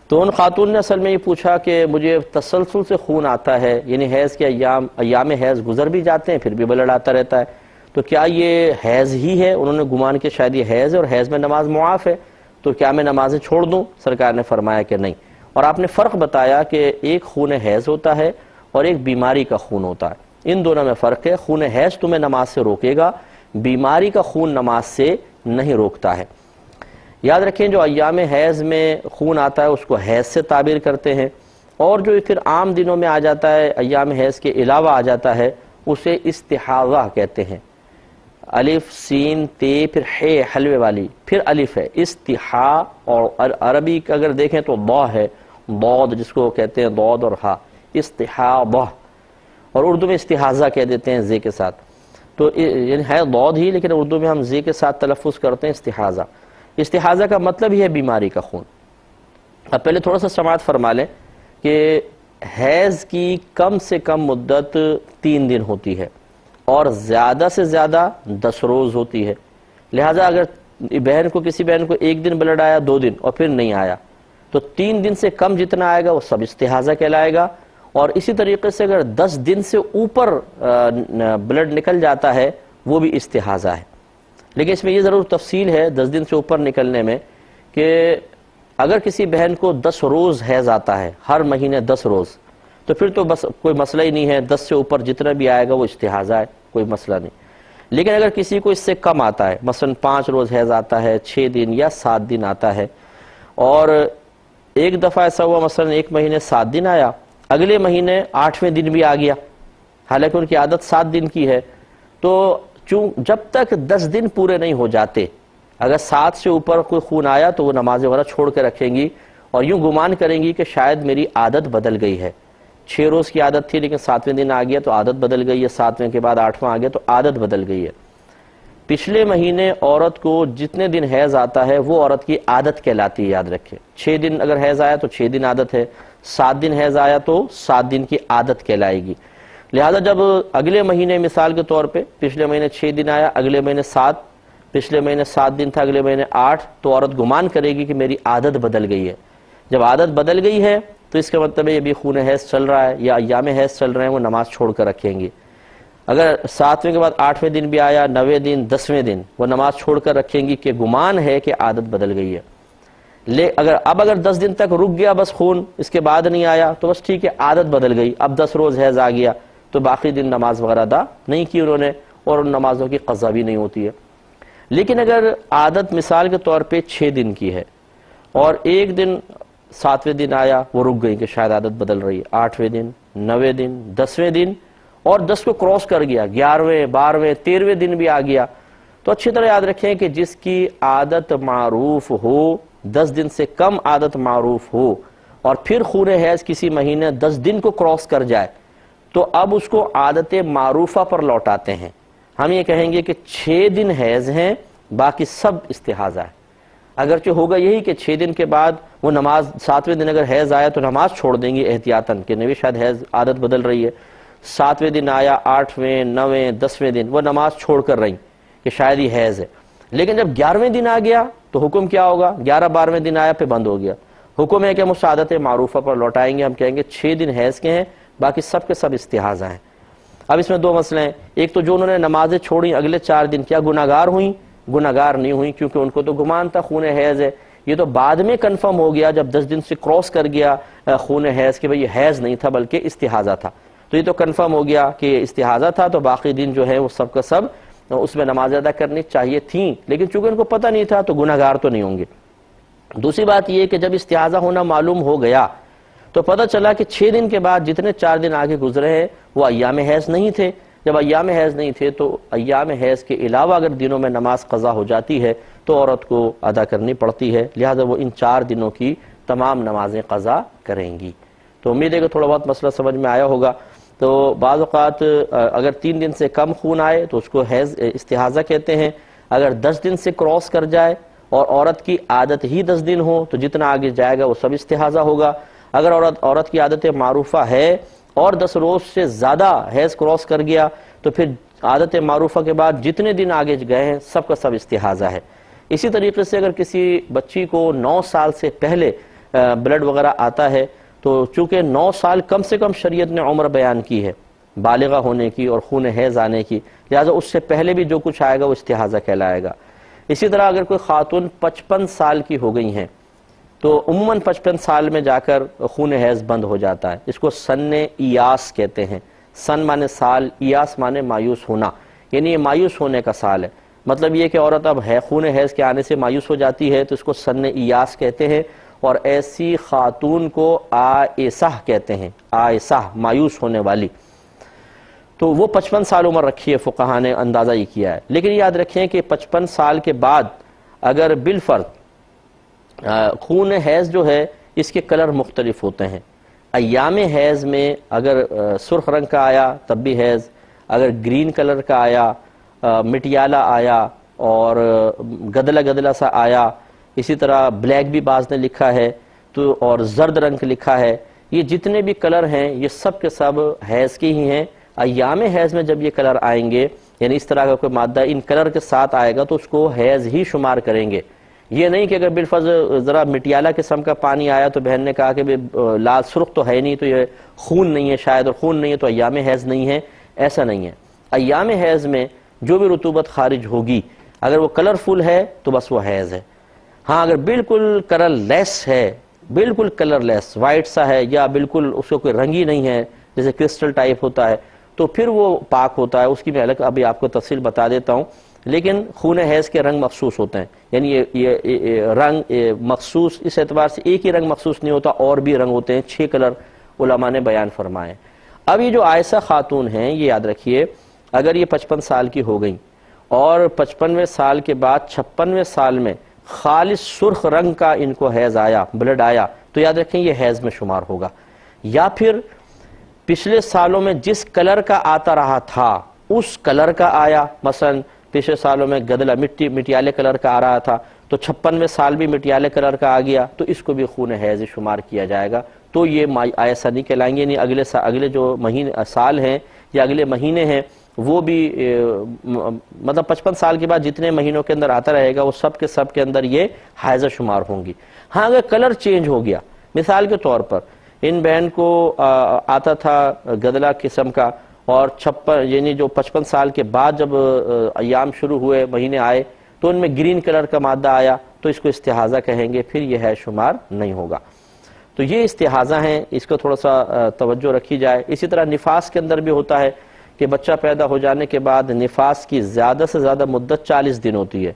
تو ان خاتون نے اصل میں یہ پوچھا کہ مجھے تسلسل سے خون آتا ہے، یعنی حیض کے ایام حیض گزر بھی جاتے ہیں پھر بھی بلڈ آتا رہتا ہے، تو کیا یہ حیض ہی ہے؟ انہوں نے گمان کہ شاید یہ حیض ہے اور حیض میں نماز معاف ہے، تو کیا میں نمازیں چھوڑ دوں؟ سرکار نے فرمایا کہ نہیں، اور آپ نے فرق بتایا کہ ایک خون حیض ہوتا ہے اور ایک بیماری کا خون ہوتا ہے، ان دونوں میں فرق ہے۔ خون حیض تمہیں نماز سے روکے گا، بیماری کا خون نماز سے نہیں روکتا ہے۔ یاد رکھیں جو ایام حیض میں خون آتا ہے اس کو حیض سے تعبیر کرتے ہیں، اور جو پھر عام دنوں میں آ جاتا ہے ایام حیض کے علاوہ آ جاتا ہے اسے استحاضہ کہتے ہیں۔ الف سین تے پھر ہے حلوے والی پھر الف ہے، استحا، اور عربی کا اگر دیکھیں تو ضا ہے، ضاد جس کو کہتے ہیں ضاد اور ہا، استحاضہ، اور اردو میں استحاضہ کہہ دیتے ہیں زے کے ساتھ، تو یعنی ہے ضاد ہی لیکن اردو میں ہم زے کے ساتھ تلفظ کرتے ہیں استحاضہ۔ استحاضہ کا مطلب ہی ہے بیماری کا خون۔ اب پہلے تھوڑا سا سماعت فرما لیں کہ حیض کی کم سے کم مدت 3 دن ہوتی ہے اور زیادہ سے زیادہ 10 روز ہوتی ہے، لہٰذا اگر کسی بہن کو 1 دن بلڈ آیا 2 دن اور پھر نہیں آیا تو 3 دن سے کم جتنا آئے گا وہ سب استحاضہ کہلائے گا، اور اسی طریقے سے اگر 10 دن سے اوپر بلڈ نکل جاتا ہے وہ بھی استحاضہ ہے۔ لیکن اس میں یہ ضرور تفصیل ہے 10 دن سے اوپر نکلنے میں کہ اگر کسی بہن کو 10 روز حیض آتا ہے، ہر مہینے 10 روز، تو پھر تو بس کوئی مسئلہ ہی نہیں ہے، 10 سے اوپر جتنا بھی آئے گا وہ استحاضہ ہے، کوئی مسئلہ نہیں۔ لیکن اگر کسی کو اس سے کم آتا ہے، مثلا 5 روز حیض آتا ہے، 6 دن یا 7 دن آتا ہے، اور ایک دفعہ ایسا ہوا مثلا 1 مہینے 7 دن آیا، اگلے مہینے 8ویں دن بھی آ گیا، حالانکہ ان کی عادت 7 دن کی ہے، تو جب تک 10 دن پورے نہیں ہو جاتے، اگر 7 سے اوپر کوئی خون آیا تو وہ نماز وغیرہ چھوڑ کے رکھیں گی اور یوں گمان کریں گی کہ شاید میری عادت بدل گئی ہے، 6 روز کی عادت تھی لیکن 7ویں دن آ گیا تو عادت بدل گئی ہے، 7ویں کے بعد 8واں آ گیا تو عادت بدل گئی ہے۔ پچھلے مہینے عورت کو جتنے دن حیض آتا ہے وہ عورت کی عادت کہلاتی ہے، یاد رکھیں، 6 دن اگر حیض آیا تو 6 دن عادت ہے، 7 دن حیض آیا تو 7 دن کی عادت کہلائے گی۔ لہذا جب اگلے مہینے مثال کے طور پہ پچھلے مہینے 6 دن آیا، اگلے مہینے 7، پچھلے مہینے 7 دن تھا، اگلے مہینے 8، تو عورت گمان کرے گی کہ میری عادت بدل گئی ہے۔ جب عادت بدل گئی ہے تو اس کا مطلب ہے یہ بھی خون حیض چل رہا ہے یا ایام حیض چل رہے ہیں، وہ نماز چھوڑ کر رکھیں گی۔ اگر 7ویں کے بعد 8ویں دن بھی آیا، 9ویں دن، 10ویں دن، وہ نماز چھوڑ کر رکھیں گی کہ گمان ہے کہ عادت بدل گئی ہے۔ اگر 10 دن تک رک گیا بس خون، اس کے بعد نہیں آیا تو بس ٹھیک ہے، عادت بدل گئی، اب 10 روز حیض آ گیا تو باقی دن نماز وغیرہ ادا نہیں کی انہوں نے، اور ان نمازوں کی قضا بھی نہیں ہوتی ہے۔ لیکن اگر عادت مثال کے طور پہ 6 دن کی ہے اور ایک دن 7ویں دن آیا، وہ رک گئی کہ شاید عادت بدل رہی ہے، 8ویں دن، 9ویں دن، 10ویں دن، اور 10 کو کراس کر گیا، 11ویں، 12ویں، 13ویں دن بھی آ گیا، تو اچھی طرح یاد رکھیں کہ جس کی عادت معروف ہو، 10 دن سے کم عادت معروف ہو، اور پھر خون حیض کسی مہینے 10 دن کو کراس کر جائے تو اب اس کو عادت معروفہ پر لوٹاتے ہیں۔ ہم یہ کہیں گے کہ 6 دن حیض ہیں، باقی سب استحاضہ ہے۔ اگرچہ ہوگا یہی کہ 6 دن کے بعد وہ نماز، 7ویں دن اگر حیض آیا تو نماز چھوڑ دیں گی احتیاطاً کہ نہیں شاید حیض عادت بدل رہی ہے، 7ویں دن آیا، 8ویں، 9ویں، 10ویں دن وہ نماز چھوڑ کر رہی کہ شاید یہ حیض ہے۔ لیکن جب 11ویں دن آ گیا تو حکم کیا ہوگا؟ 11 12ویں دن آیا پہ بند ہو گیا، حکم ہے کہ ہم اس عادت معروفہ پر لوٹائیں گے، ہم کہیں گے 6 دن حیض کے ہیں، باقی سب کے سب استحاضہ ہیں۔ اب اس میں 2 مسئلے ہیں، ایک تو جو انہوں نے نمازیں چھوڑیں اگلے 4 دن کیا گناہگار ہوئیں؟ گناہگار نہیں ہوئیں، کیونکہ ان کو تو گمان تھا خون حیض ہے، یہ تو بعد میں کنفرم ہو گیا جب 10 دن سے کراس کر گیا خون حیض کہ بھئی یہ حیض نہیں تھا بلکہ استحاضہ تھا، تو یہ تو کنفرم ہو گیا کہ استحاضہ تھا، تو باقی دن جو ہے وہ سب کا سب اس میں نماز ادا کرنی چاہیے تھیں، لیکن چونکہ ان کو پتہ نہیں تھا تو گناہگار تو نہیں ہوں گے۔ دوسری بات یہ کہ جب استحاضہ ہونا معلوم ہو گیا تو پتہ چلا کہ 6 دن کے بعد جتنے 4 دن آگے گزرے ہیں وہ ایام حیض نہیں تھے، جب ایام حیض نہیں تھے تو ایام حیض کے علاوہ اگر دنوں میں نماز قضا ہو جاتی ہے تو عورت کو ادا کرنی پڑتی ہے، لہذا وہ ان 4 دنوں کی تمام نمازیں قضا کریں گی۔ تو امید ہے کہ تھوڑا بہت مسئلہ سمجھ میں آیا ہوگا۔ تو بعض اوقات اگر 3 دن سے کم خون آئے تو اس کو حیض استحاضہ کہتے ہیں، اگر 10 دن سے کراس کر جائے اور عورت کی عادت ہی 10 دن ہو تو جتنا آگے جائے گا وہ سب استحاضہ ہوگا۔ اگر عورت کی عادت معروفہ ہے اور 10 روز سے زیادہ حیض کراس کر گیا تو پھر عادت معروفہ کے بعد جتنے دن آگے گئے ہیں سب کا سب استحاضہ ہے۔ اسی طریقے سے اگر کسی بچی کو 9 سال سے پہلے بلڈ وغیرہ آتا ہے تو چونکہ 9 سال کم سے کم شریعت نے عمر بیان کی ہے بالغہ ہونے کی اور خون حیض آنے کی، لہٰذا اس سے پہلے بھی جو کچھ آئے گا وہ استحاضہ کہلائے گا۔ اسی طرح اگر کوئی خاتون 55 سال کی ہو گئی ہیں تو عموماً 55 سال میں جا کر خون حیض بند ہو جاتا ہے، اس کو سن ایاس کہتے ہیں۔ سن مانے سال، ایاس مانے مایوس ہونا، یعنی یہ مایوس ہونے کا سال ہے، مطلب یہ کہ عورت اب خون حیض کے آنے سے مایوس ہو جاتی ہے تو اس کو سن ایاس کہتے ہیں، اور ایسی خاتون کو آئسہ کہتے ہیں، آئسہ مایوس ہونے والی۔ تو وہ 55 سال عمر رکھی ہے، فقہاء نے اندازہ یہ کیا ہے۔ لیکن یاد رکھیں کہ 55 سال کے بعد اگر بالفرض خون حیض جو ہے اس کے کلر مختلف ہوتے ہیں۔ ایام حیض میں اگر سرخ رنگ کا آیا تب بھی حیض، اگر گرین کلر کا آیا، مٹیالہ آیا اور گدلا گدلا سا آیا، اسی طرح بلیک بھی بعض نے لکھا ہے تو اور زرد رنگ لکھا ہے، یہ جتنے بھی کلر ہیں یہ سب کے سب حیض کے ہی ہیں۔ ایام حیض میں جب یہ کلر آئیں گے، یعنی اس طرح کا کوئی مادہ ان کلر کے ساتھ آئے گا تو اس کو حیض ہی شمار کریں گے۔ یہ نہیں کہ اگر بالفرض ذرا مٹیالہ قسم کا پانی آیا تو بہن نے کہا کہ لال سرخ تو ہے نہیں تو یہ خون نہیں ہے شاید، اور خون نہیں ہے تو ایام حیض نہیں ہے، ایسا نہیں ہے۔ ایام حیض میں جو بھی رطوبت خارج ہوگی اگر وہ کلرفل ہے تو بس وہ حیض ہے۔ ہاں اگر بالکل کلر لیس ہے، بالکل کلر لیس وائٹ سا ہے یا بالکل اس کو کوئی رنگ ہی نہیں ہے جیسے کرسٹل ٹائپ ہوتا ہے تو پھر وہ پاک ہوتا ہے، اس کی میں الگ ابھی آپ کو تفصیل بتا دیتا ہوں۔ لیکن خون حیض کے رنگ مخصوص ہوتے ہیں، یعنی یہ رنگ مخصوص اس اعتبار سے ایک ہی رنگ مخصوص نہیں ہوتا، اور بھی رنگ ہوتے ہیں، 6 کلر علماء نے بیان فرمائے۔ اب یہ جو عائشہ خاتون ہیں یہ یاد رکھیے اگر یہ 55 سال کی ہو گئیں اور 55ویں سال کے بعد 56ویں سال میں خالص سرخ رنگ کا ان کو حیض آیا، بلڈ آیا، تو یاد رکھیں یہ حیض میں شمار ہوگا۔ یا پھر پچھلے سالوں میں جس کلر کا آتا رہا تھا اس کلر کا آیا، مثلا پچھلے سالوں میں گدلا مٹیالے کلر کا آ رہا تھا تو 56ویں سال بھی مٹیالے کلر کا آ گیا تو اس کو بھی خون حیض شمار کیا جائے گا، تو یہ عائسہ نہیں کہلائیں گے، یعنی اگلے جو مہینے سال ہیں یا اگلے مہینے ہیں وہ بھی مطلب 55 سال کے بعد جتنے مہینوں کے اندر آتا رہے گا وہ سب کے اندر یہ حیض شمار ہوں گی۔ ہاں اگر کلر چینج ہو گیا، مثال کے طور پر ان بہن کو آتا تھا گدلا قسم کا اور 56 یعنی جو 55 سال کے بعد جب ایام شروع ہوئے، مہینے آئے تو ان میں گرین کلر کا مادہ آیا تو اس کو استحاضہ کہیں گے، پھر یہ حیض شمار نہیں ہوگا۔ تو یہ استحاضہ ہیں، اس کو تھوڑا سا توجہ رکھی جائے۔ اسی طرح نفاس کے اندر بھی ہوتا ہے کہ بچہ پیدا ہو جانے کے بعد نفاس کی زیادہ سے زیادہ مدت 40 دن ہوتی ہے،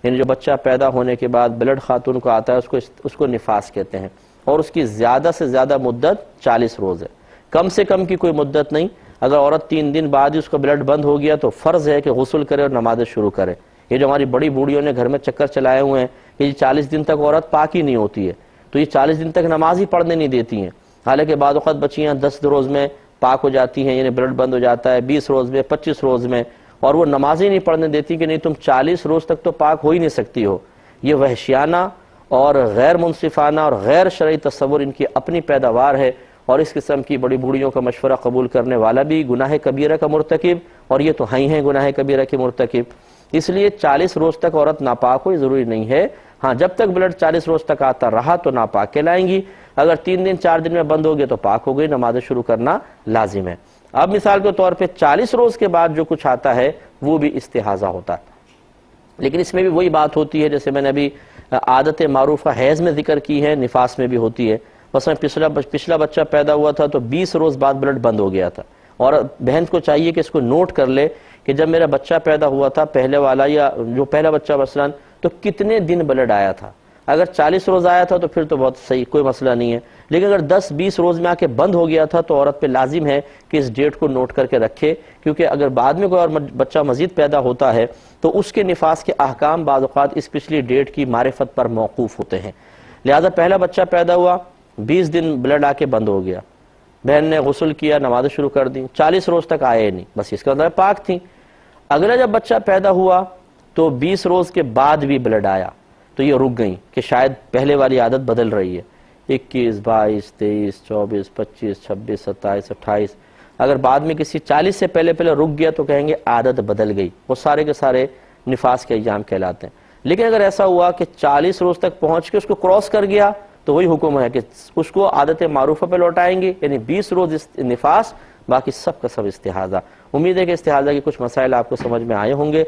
یعنی جو بچہ پیدا ہونے کے بعد بلڈ خاتون کو آتا ہے اس کو نفاس کہتے ہیں، اور اس کی زیادہ سے زیادہ مدت 40 روز ہے، کم سے کم کی کوئی مدت نہیں۔ اگر عورت 3 دن بعد ہی اس کا بلڈ بند ہو گیا تو فرض ہے کہ غسل کرے اور نمازیں شروع کرے۔ یہ جو ہماری بڑی بوڑھیوں نے گھر میں چکر چلائے ہوئے ہیں کہ یہ 40 دن تک عورت پاک ہی نہیں ہوتی ہے تو یہ 40 دن تک نماز ہی پڑھنے نہیں دیتی ہیں، حالانکہ بعض اوقات بچیاں 10 روز میں پاک ہو جاتی ہیں، یعنی بلڈ بند ہو جاتا ہے 20 روز میں، 25 روز میں، اور وہ نماز ہی نہیں پڑھنے دیتی کہ نہیں تم 40 روز تک تو پاک ہو ہی نہیں سکتی ہو۔ یہ وحشیانہ اور غیر منصفانہ اور غیر شرعی تصور ان کی اپنی پیداوار ہے، اور اس قسم کی بڑی بوڑھیوں کا مشورہ قبول کرنے والا بھی گناہ کبیرہ کا مرتکب، اور یہ تو ہیں گناہ کبیرہ کے مرتکب۔ اس لیے 40 روز تک عورت ناپاک ہو یہ ضروری نہیں ہے، ہاں جب تک بلڈ 40 روز تک آتا رہا تو ناپاک کہلائیں گی، اگر 3 دن 4 دن میں بند ہو گیا تو پاک ہو گئی، نمازیں شروع کرنا لازم ہے۔ اب مثال کے طور پہ 40 روز کے بعد جو کچھ آتا ہے وہ بھی استحاضہ ہوتا ہے، لیکن اس میں بھی وہی بات ہوتی ہے جیسے میں نے ابھی عادت معروفہ حیض میں ذکر کی ہے، نفاس میں بھی ہوتی ہے۔ مثلا پچھلا بچہ پیدا ہوا تھا تو 20 روز بعد بلڈ بند ہو گیا تھا، اور بہن کو چاہیے کہ اس کو نوٹ کر لے کہ جب میرا بچہ پیدا ہوا تھا پہلے والا یا جو پہلا بچہ مثلا تو کتنے دن بلڈ آیا تھا۔ اگر 40 روز آیا تھا تو پھر تو بہت صحیح، کوئی مسئلہ نہیں ہے، لیکن اگر 10-20 روز میں آ کے بند ہو گیا تھا تو عورت پہ لازم ہے کہ اس ڈیٹ کو نوٹ کر کے رکھے، کیونکہ اگر بعد میں کوئی اور بچہ مزید پیدا ہوتا ہے تو اس کے نفاس کے احکام بعض اوقات اس پچھلی ڈیٹ کی معرفت پر موقوف ہوتے ہیں۔ لہذا پہلا بچہ پیدا ہوا، 20 دن بلڈ آ کے بند ہو گیا، بہن نے غسل کیا، نمازیں شروع کر دیں، 40 روز تک آئے نہیں، بس اس کا مطلب پاک تھی۔ اگلا جب بچہ پیدا ہوا تو 20 روز کے بعد بھی بلڈ آیا تو یہ رک گئیں کہ شاید پہلے والی عادت بدل رہی ہے، 21 22 23 24 25 26 27 28، اگر بعد میں کسی 40 سے پہلے رک گیا تو کہیں گے عادت بدل گئی، وہ سارے کے سارے نفاس کے ایام کہلاتے ہیں۔ لیکن اگر ایسا ہوا کہ 40 روز تک پہنچ کے اس کو کراس کر گیا تو تو وہی حکم ہے کہ اس کو عادت معروفہ پہ لوٹائیں گے، یعنی 20 روز نفاس، باقی سب کا سب استحاضہ۔ امید ہے کہ استحاضہ کے کچھ مسائل آپ کو سمجھ میں آئے ہوں گے۔